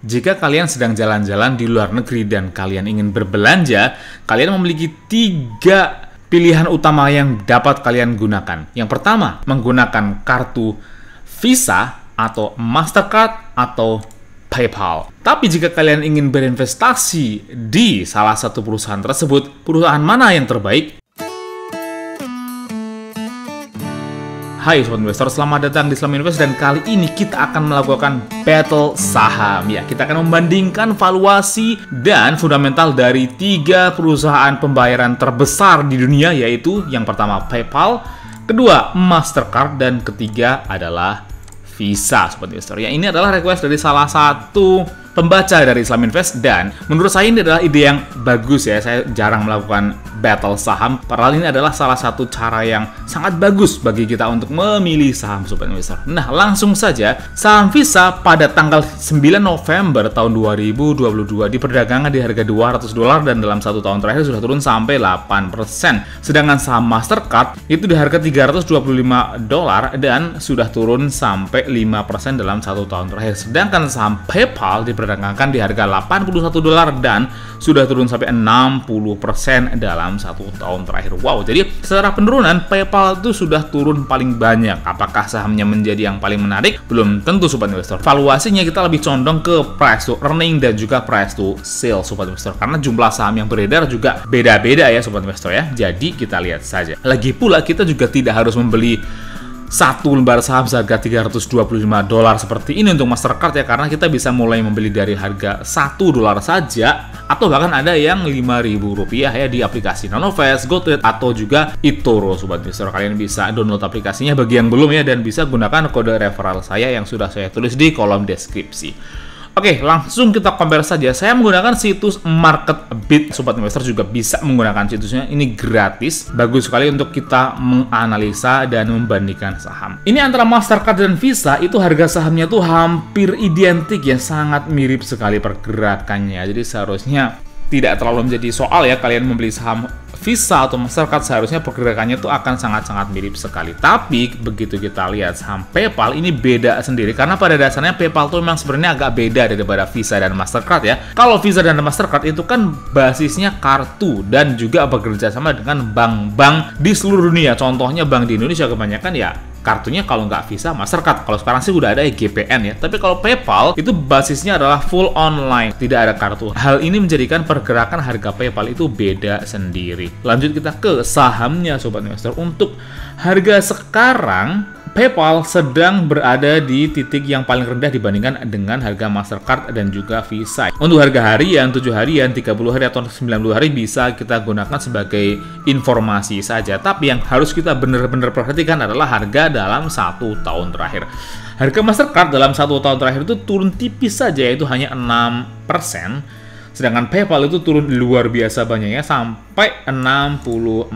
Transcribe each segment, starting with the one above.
Jika kalian sedang jalan-jalan di luar negeri dan kalian ingin berbelanja, kalian memiliki 3 pilihan utama yang dapat kalian gunakan. Yang pertama, menggunakan kartu Visa atau Mastercard atau PayPal. Tapi jika kalian ingin berinvestasi di salah satu perusahaan tersebut, perusahaan mana yang terbaik? Hai Sobat Investor, selamat datang di Islam Invest dan kali ini kita akan melakukan battle saham. Ya, kita akan membandingkan valuasi dan fundamental dari 3 perusahaan pembayaran terbesar di dunia, yaitu yang pertama PayPal, kedua Mastercard, dan ketiga adalah Visa, Sobat Investor. Ya, ini adalah request dari salah satu pembaca dari Islam Invest dan menurut saya ini adalah ide yang bagus ya. Saya jarang melakukan battle saham, padahal ini adalah salah satu cara yang sangat bagus bagi kita untuk memilih saham, Sobat Investor. Nah, langsung saja, saham Visa pada tanggal 9 November tahun 2022 diperdagangkan di harga $200 dan dalam 1 tahun terakhir sudah turun sampai 8%. Sedangkan saham Mastercard itu di harga $325 dan sudah turun sampai 5% dalam 1 tahun terakhir. Sedangkan saham PayPal diperdagangkan di harga $81 dan sudah turun sampai 60% dalam 1 tahun terakhir. Wow, jadi secara penurunan PayPal itu sudah turun paling banyak. Apakah sahamnya menjadi yang paling menarik? Belum tentu, Sobat Investor. Valuasinya kita lebih condong ke price to earning dan juga price to sale, Sobat Investor. Karena jumlah saham yang beredar juga beda-beda ya, Sobat Investor ya. Jadi kita lihat saja. Lagi pula kita juga tidak harus membeli satu lembar saham seharga $325 seperti ini untuk Mastercard ya, karena kita bisa mulai membeli dari harga $1 saja atau bahkan ada yang Rp5.000 ya di aplikasi Nanovest, GoTrade atau juga eToro, Sobat Investor. Kalian bisa download aplikasinya bagi yang belum ya, dan bisa gunakan kode referral saya yang sudah saya tulis di kolom deskripsi. Oke, langsung kita compare saja. Saya menggunakan situs MarketBeat. Sobat Investor juga bisa menggunakan situsnya. Ini gratis. Bagus sekali untuk kita menganalisa dan membandingkan saham. Ini antara Mastercard dan Visa, itu harga sahamnya tuh hampir identik ya. Sangat mirip sekali pergerakannya. Jadi seharusnya tidak terlalu menjadi soal ya kalian membeli saham Visa atau Mastercard, seharusnya pergerakannya itu akan sangat-sangat mirip sekali. Tapi begitu kita lihat saham PayPal ini beda sendiri, karena pada dasarnya PayPal itu memang sebenarnya agak beda daripada Visa dan Mastercard ya. Kalau Visa dan Mastercard itu kan basisnya kartu dan juga bekerja sama dengan bank-bank di seluruh dunia. Contohnya bank di Indonesia kebanyakan ya kartunya kalau nggak Visa, Mastercard. Kalau sekarang sih udah ada GPN ya. Tapi kalau PayPal itu basisnya adalah full online, tidak ada kartu. Hal ini menjadikan pergerakan harga PayPal itu beda sendiri. Lanjut kita ke sahamnya, Sobat Investor. Untuk harga sekarang, PayPal sedang berada di titik yang paling rendah dibandingkan dengan harga Mastercard dan juga Visa. Untuk harga harian, 7 harian, 30 hari atau 90 hari bisa kita gunakan sebagai informasi saja. Tapi yang harus kita benar-benar perhatikan adalah harga dalam 1 tahun terakhir. Harga Mastercard dalam 1 tahun terakhir itu turun tipis saja, yaitu hanya 6%. Sedangkan PayPal itu turun luar biasa banyaknya sampai 64%,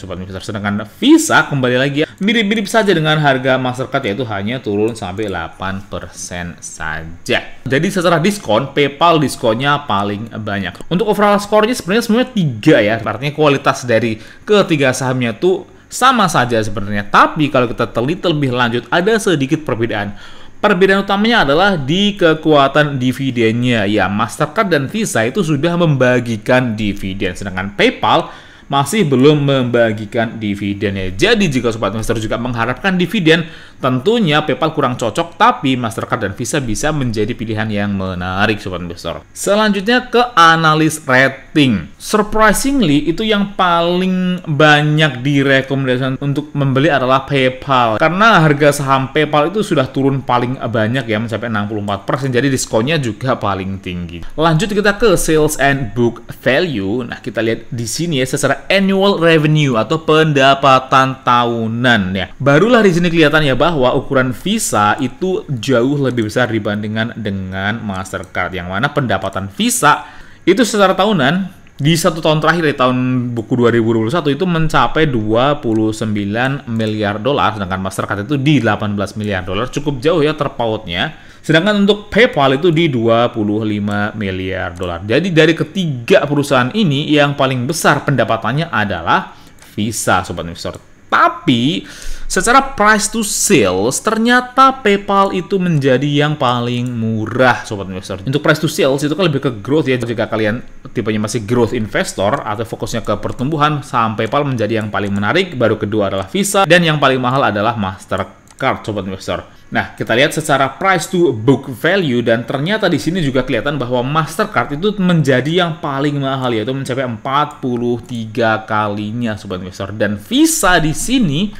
Sobat Investor. Sedangkan Visa kembali lagi ya, mirip-mirip saja dengan harga Mastercard, yaitu hanya turun sampai 8% saja. Jadi secara diskon, PayPal diskonnya paling banyak. Untuk overall skornya sebenarnya 3 ya. Artinya kualitas dari ketiga sahamnya tuh sama saja sebenarnya. Tapi kalau kita teliti lebih lanjut, ada sedikit perbedaan. Perbedaan utamanya adalah di kekuatan dividennya. Ya, Mastercard dan Visa itu sudah membagikan dividen, sedangkan PayPal masih belum membagikan dividennya. Jadi jika Sobat Investor juga mengharapkan dividen, tentunya PayPal kurang cocok, tapi Mastercard dan Visa bisa menjadi pilihan yang menarik, Sobat Investor. Selanjutnya ke analis rating. Surprisingly, itu yang paling banyak direkomendasikan untuk membeli adalah PayPal. Karena harga saham PayPal itu sudah turun paling banyak ya, mencapai 64%, jadi diskonnya juga paling tinggi. Lanjut kita ke sales and book value. Nah, kita lihat di sini ya, secara annual revenue atau pendapatan tahunan ya. Barulah di sini kelihatan ya bahwa ukuran Visa itu jauh lebih besar dibandingkan dengan Mastercard, yang mana pendapatan Visa itu secara tahunan di 1 tahun terakhir di tahun buku 2021 itu mencapai $29 miliar, sedangkan Mastercard itu di $18 miliar, cukup jauh ya terpautnya. Sedangkan untuk PayPal itu di $25 miliar. Jadi dari ketiga perusahaan ini yang paling besar pendapatannya adalah Visa, Sobat Investor. Tapi secara price to sales, ternyata PayPal itu menjadi yang paling murah, sobat investor. Untuk price to sales itu kan lebih ke growth ya. Jika kalian tipenya masih growth investor atau fokusnya ke pertumbuhan, saham PayPal menjadi yang paling menarik. Baru kedua adalah Visa, dan yang paling mahal adalah Mastercard, sobat investor. Nah, kita lihat secara price to book value, dan ternyata di sini juga kelihatan bahwa Mastercard itu menjadi yang paling mahal, yaitu mencapai 43 kalinya, sobat investor. Dan Visa di sini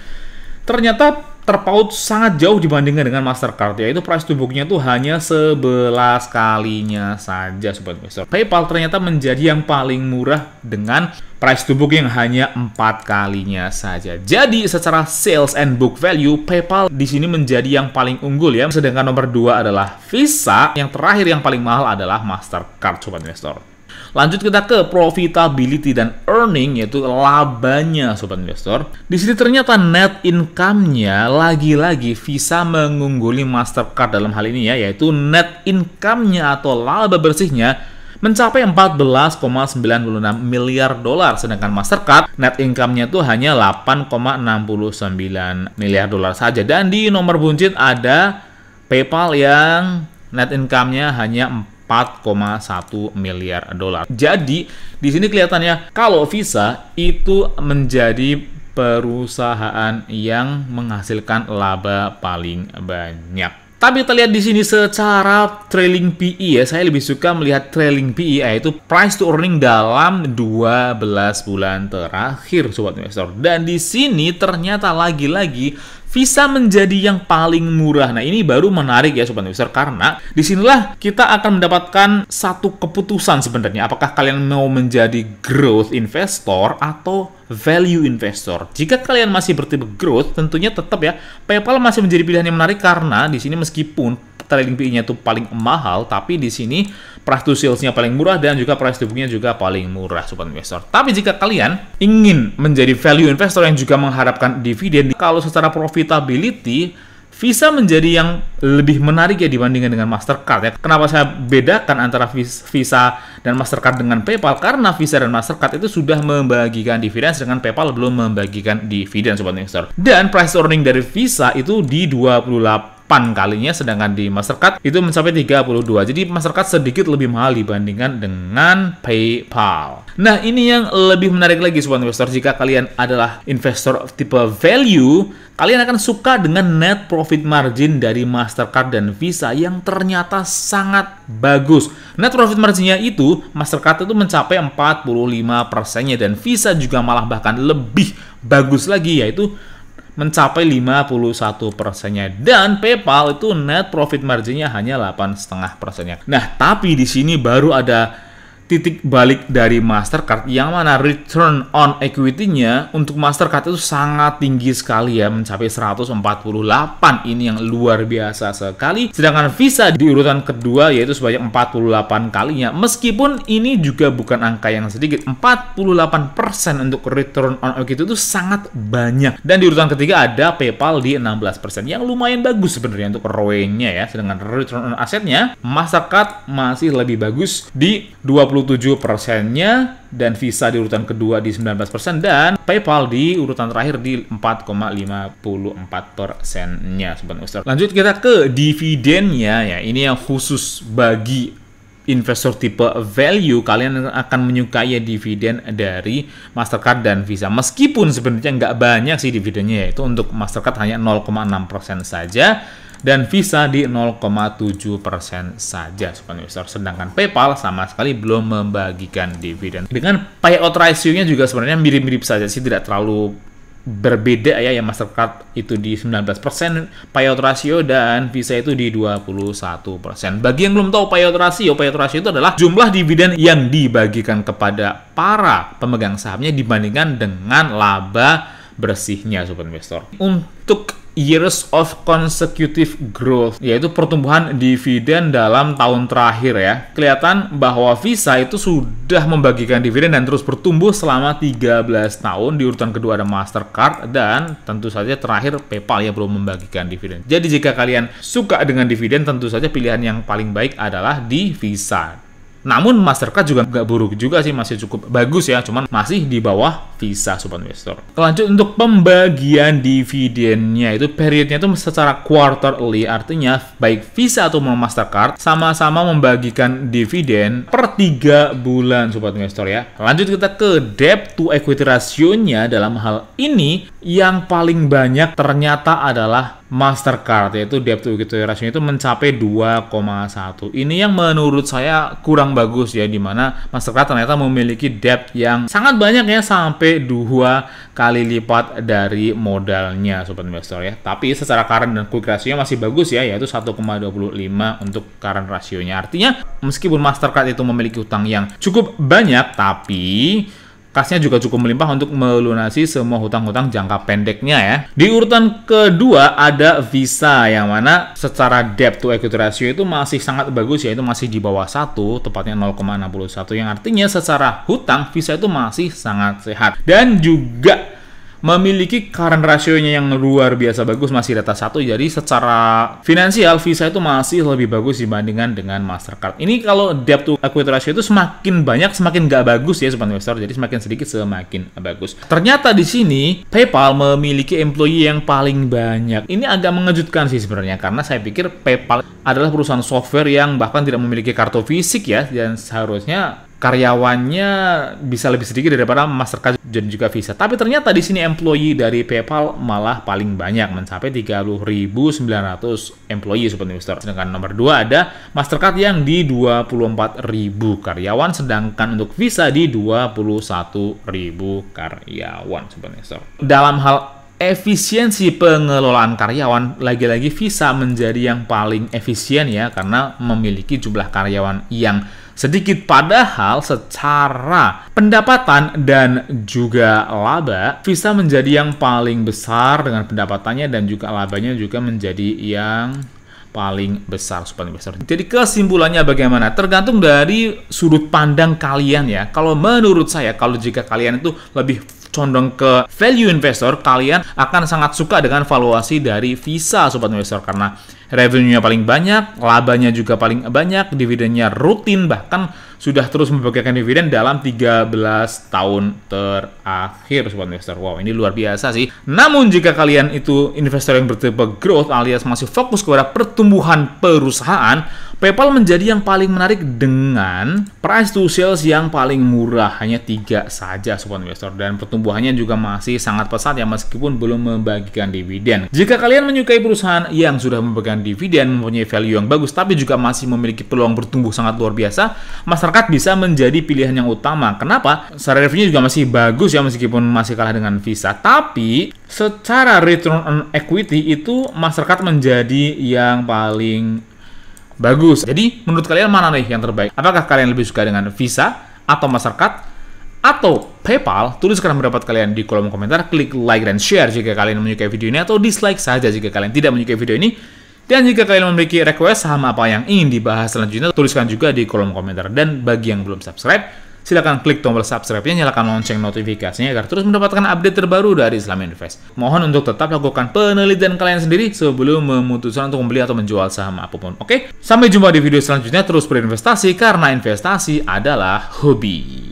ternyata terpaut sangat jauh dibandingkan dengan Mastercard, yaitu price to book-nya itu hanya 11 kalinya saja, sobat investor. PayPal ternyata menjadi yang paling murah dengan price to book yang hanya 4 kalinya saja. Jadi secara sales and book value, PayPal di sini menjadi yang paling unggul ya. Sedangkan nomor 2 adalah Visa, yang terakhir yang paling mahal adalah Mastercard, sobat investor. Lanjut kita ke profitability dan earning, yaitu labanya, sobat investor. Di sini ternyata net income-nya lagi-lagi Visa mengungguli Mastercard dalam hal ini ya, yaitu net income-nya atau laba bersihnya mencapai 14,96 miliar dolar, sedangkan Mastercard net income-nya itu hanya 8,69 miliar dolar saja. Dan di nomor buncit ada PayPal yang net income-nya hanya 4,1 miliar dolar. Jadi di sini kelihatannya kalau Visa itu menjadi perusahaan yang menghasilkan laba paling banyak. Tapi kita lihat di sini secara trailing PE ya, saya lebih suka melihat trailing PE, yaitu price to earning dalam 12 bulan terakhir, sobat investor. Dan di sini ternyata lagi-lagi Visa menjadi yang paling murah. Nah, ini baru menarik ya, sobat investor, karena disinilah kita akan mendapatkan satu keputusan sebenarnya. Apakah kalian mau menjadi growth investor atau value investor? Jika kalian masih bertipe growth, tentunya tetap ya PayPal masih menjadi pilihan yang menarik, karena di sini meskipun trailing PE-nya itu paling mahal, tapi di sini price to sales-nya paling murah dan juga price to book-nya juga paling murah, sobat investor. Tapi jika kalian ingin menjadi value investor yang juga mengharapkan dividen, kalau secara profitability Visa menjadi yang lebih menarik ya dibandingkan dengan Mastercard ya. Kenapa saya bedakan antara Visa dan Mastercard dengan PayPal? Karena Visa dan Mastercard itu sudah membagikan dividen, sedangkan PayPal belum membagikan dividen, sobat investor. Dan price earning dari Visa itu di 28 kalinya, sedangkan di Mastercard itu mencapai 32. Jadi Mastercard sedikit lebih mahal dibandingkan dengan PayPal. Nah, ini yang lebih menarik lagi, sobat investor. Jika kalian adalah investor tipe value, kalian akan suka dengan net profit margin dari Mastercard dan Visa yang ternyata sangat bagus. Net profit marginnya itu Mastercard itu mencapai 45%-nya, dan Visa juga malah bahkan lebih bagus lagi, yaitu mencapai 51%-nya. Dan PayPal itu net profit marginnya hanya 8,5%-nya. Nah, tapi di sini baru ada titik balik dari Mastercard, yang mana return on equity-nya untuk Mastercard itu sangat tinggi sekali ya, mencapai 148. Ini yang luar biasa sekali. Sedangkan Visa di urutan kedua yaitu sebanyak 48 kalinya. Meskipun ini juga bukan angka yang sedikit, 48% untuk return on equity itu sangat banyak. Dan di urutan ketiga ada PayPal di 16%, yang lumayan bagus sebenarnya untuk ROE-nya ya. Sedangkan return on asset-nya Mastercard masih lebih bagus di 27%-nya, dan Visa di urutan kedua di 19%, dan PayPal di urutan terakhir di 4,54%-nya, sobat investor. Lanjut kita ke dividennya ya. Ini yang khusus bagi investor tipe value. Kalian akan menyukai dividen dari Mastercard dan Visa. Meskipun sebenarnya nggak banyak sih dividennya, yaitu untuk Mastercard hanya 0,6% saja, dan Visa di 0,7% saja, sobat investor. Sedangkan PayPal sama sekali belum membagikan dividen. Dengan payout ratio-nya juga sebenarnya mirip-mirip saja sih, tidak terlalu berbeda ya. Yang Mastercard itu di 19% payout ratio, dan Visa itu di 21%. Bagi yang belum tahu payout ratio itu adalah jumlah dividen yang dibagikan kepada para pemegang sahamnya dibandingkan dengan laba bersihnya, sobat investor. Untuk years of consecutive growth, yaitu pertumbuhan dividen dalam tahun terakhir ya, kelihatan bahwa Visa itu sudah membagikan dividen dan terus bertumbuh selama 13 tahun. Di urutan kedua ada Mastercard, dan tentu saja terakhir PayPal yang belum membagikan dividen. Jadi jika kalian suka dengan dividen, tentu saja pilihan yang paling baik adalah di Visa. Namun Mastercard juga nggak buruk juga sih, masih cukup bagus ya, cuman masih di bawah Visa Sobat Investor. Lanjut untuk pembagian dividennya, itu periodnya itu secara quarterly, artinya baik Visa atau Mastercard sama-sama membagikan dividen per 3 bulan Sobat Investor ya. Lanjut kita ke debt to equity ratio-nya. Dalam hal ini yang paling banyak ternyata adalah Mastercard, yaitu debt to equity ratio itu mencapai 2,1. Ini yang menurut saya kurang bagus ya, dimana Mastercard ternyata memiliki debt yang sangat banyak ya, sampai 2 kali lipat dari modalnya Sobat Investor ya. Tapi secara current dan quick ratio masih bagus ya, yaitu 1,25 untuk current ratio-nya. Artinya meskipun Mastercard itu memiliki utang yang cukup banyak, tapi kasnya juga cukup melimpah untuk melunasi semua hutang-hutang jangka pendeknya ya. Di urutan kedua ada Visa, yang mana secara debt to equity ratio itu masih sangat bagus ya, itu masih di bawah 1, tepatnya 0,61, yang artinya secara hutang Visa itu masih sangat sehat. Dan juga memiliki current ratio-nya yang luar biasa bagus, masih di atas 1. Jadi secara finansial Visa itu masih lebih bagus dibandingkan dengan Mastercard. Ini kalau debt to equity ratio itu semakin banyak semakin nggak bagus ya Sobat Investor. Jadi semakin sedikit semakin bagus. Ternyata di sini PayPal memiliki employee yang paling banyak. Ini agak mengejutkan sih sebenarnya, karena saya pikir PayPal adalah perusahaan software yang bahkan tidak memiliki kartu fisik ya, dan seharusnya karyawannya bisa lebih sedikit daripada Mastercard dan juga Visa. Tapi ternyata di sini employee dari PayPal malah paling banyak, mencapai 30.900 employee Sobat Investor. Sedangkan nomor 2 ada Mastercard yang di 24.000 karyawan, sedangkan untuk Visa di 21.000 karyawan Sobat Investor. Dalam hal efisiensi pengelolaan karyawan, lagi-lagi Visa menjadi yang paling efisien ya, karena memiliki jumlah karyawan yang sedikit, padahal secara pendapatan dan juga laba Visa menjadi yang paling besar dengan pendapatannya, dan juga labanya juga menjadi yang paling besar Sobat Investor. Jadi kesimpulannya bagaimana? Tergantung dari sudut pandang kalian ya. Kalau menurut saya, kalau jika kalian itu lebih condong ke value investor, kalian akan sangat suka dengan valuasi dari Visa Sobat Investor, karena revenue-nya paling banyak, labanya juga paling banyak, dividennya rutin, bahkan sudah terus membagikan dividen dalam 13 tahun terakhir Sobat Investor. Wow, ini luar biasa sih. Namun jika kalian itu investor yang bertipe growth alias masih fokus kepada pertumbuhan perusahaan, PayPal menjadi yang paling menarik dengan price to sales yang paling murah, hanya 3 saja Sobat Investor, dan pertumbuhannya juga masih sangat pesat ya, meskipun belum membagikan dividen. Jika kalian menyukai perusahaan yang sudah membagikan dividen, mempunyai value yang bagus, tapi juga masih memiliki peluang bertumbuh sangat luar biasa, Mastercard bisa menjadi pilihan yang utama. Kenapa? Secara revenue juga masih bagus ya, meskipun masih kalah dengan Visa, tapi secara return on equity itu Mastercard menjadi yang paling bagus. Jadi menurut kalian mana nih yang terbaik? Apakah kalian lebih suka dengan Visa atau Mastercard atau PayPal? Tuliskan pendapat kalian di kolom komentar. Klik like dan share jika kalian menyukai video ini, atau dislike saja jika kalian tidak menyukai video ini. Dan jika kalian memiliki request saham apa yang ingin dibahas selanjutnya, tuliskan juga di kolom komentar. Dan bagi yang belum subscribe, silakan klik tombol subscribe-nya, nyalakan lonceng notifikasinya agar terus mendapatkan update terbaru dari Islam Invest. Mohon untuk tetap lakukan penelitian kalian sendiri sebelum memutuskan untuk membeli atau menjual saham apapun. Oke, sampai jumpa di video selanjutnya. Terus berinvestasi, karena investasi adalah hobi.